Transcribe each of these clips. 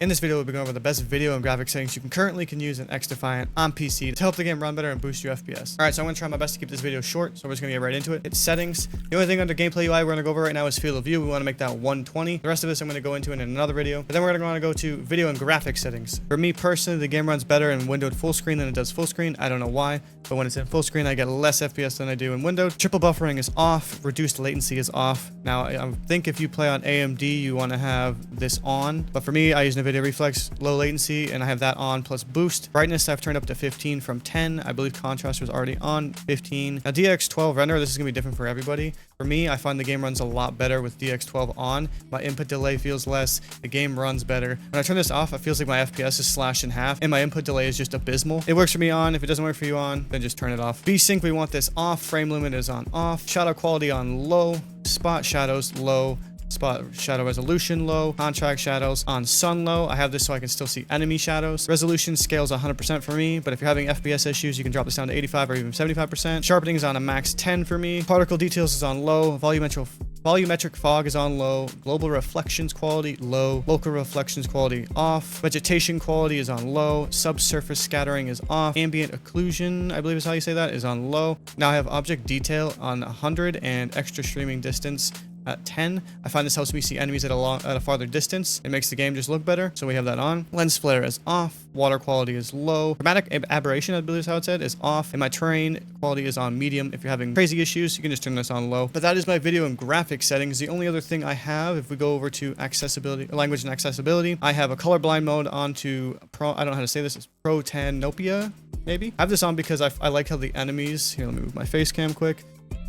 In this video, we'll be going over the best video and graphics settings you currently can use in Xdefiant on PC to help the game run better and boost your FPS. Alright, so I'm going to try my best to keep this video short, so we're just going to get right into it. It's settings. The only thing under gameplay UI we're going to go over right now is field of view. We want to make that 120. The rest of this I'm going to go into in another video. But then we're going to want to go to video and graphics settings. For me personally, the game runs better in windowed full screen than it does full screen. I don't know why, but when it's in full screen, I get less FPS than I do in windowed. Triple buffering is off. Reduced latency is off. Now, I think if you play on AMD, you want to have this on. But for me, I use NVIDIA Reflex, low latency, and I have that on plus boost. Brightness I've turned up to 15 from 10. I believe contrast was already on 15. Now DX12 render, this is gonna be different for everybody. For me, I find the game runs a lot better with DX12 on. My input delay feels less. The game runs better. When I turn this off, it feels like my FPS is slashed in half and my input delay is just abysmal. It works for me on. If it doesn't work for you on, then just turn it off. VSync, we want this off. Frame limit is on off. Shadow quality on low. Spot shadows low. Spot shadow resolution low, contract shadows on sun low. I have this so I can still see enemy shadows. Resolution scales 100% for me, but if you're having FPS issues, you can drop this down to 85 or even 75%. Sharpening is on a max 10 for me. Particle details is on low. Volumetric fog is on low. Global reflections quality low. Local reflections quality off. Vegetation quality is on low. Subsurface scattering is off. Ambient occlusion, I believe is how you say that, is on low. Now I have object detail on 100 and extra streaming distance at 10. I find this helps me see enemies at a farther distance. It makes the game just look better, so we have that on. Lens flare is off. Water quality is low. Chromatic aberration, I believe is how it said, is off. And my terrain quality is on medium. If you're having crazy issues, you can just turn this on low. But that is my video and graphics settings. The only other thing I have, if we go over to accessibility, language and accessibility, I have a colorblind mode on to Pro. I don't know how to say this. It's Protanopia, maybe. I have this on because I like how the enemies. Here, let me move my face cam quick.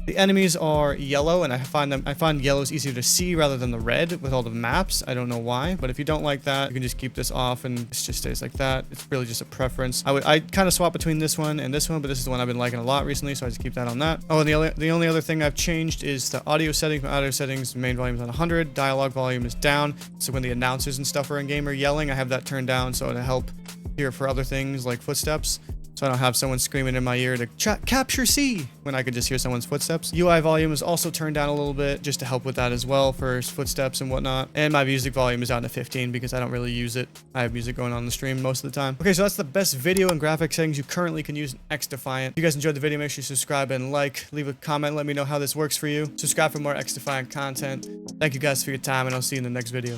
The enemies are yellow, and I find yellow is easier to see rather than the red with all the maps. I don't know why, but if you don't like that, you can just keep this off and it just stays like that. It's really just a preference. I kind of swap between this one and this one, but this is the one I've been liking a lot recently, so I just keep that on that. Oh, and the only other thing I've changed is the audio settings. My audio settings, main volume is on 100, dialogue volume is down. So when the announcers and stuff are in game or yelling, I have that turned down so to help hear for other things like footsteps. So I don't have someone screaming in my ear to capture C when I could just hear someone's footsteps. UI volume is also turned down a little bit just to help with that as well for footsteps and whatnot. And my music volume is down to 15 because I don't really use it. I have music going on the stream most of the time. Okay, so that's the best video and graphic settings you currently can use in Xdefiant. If you guys enjoyed the video, make sure you subscribe and like. Leave a comment, let me know how this works for you. Subscribe for more Xdefiant content. Thank you guys for your time, and I'll see you in the next video.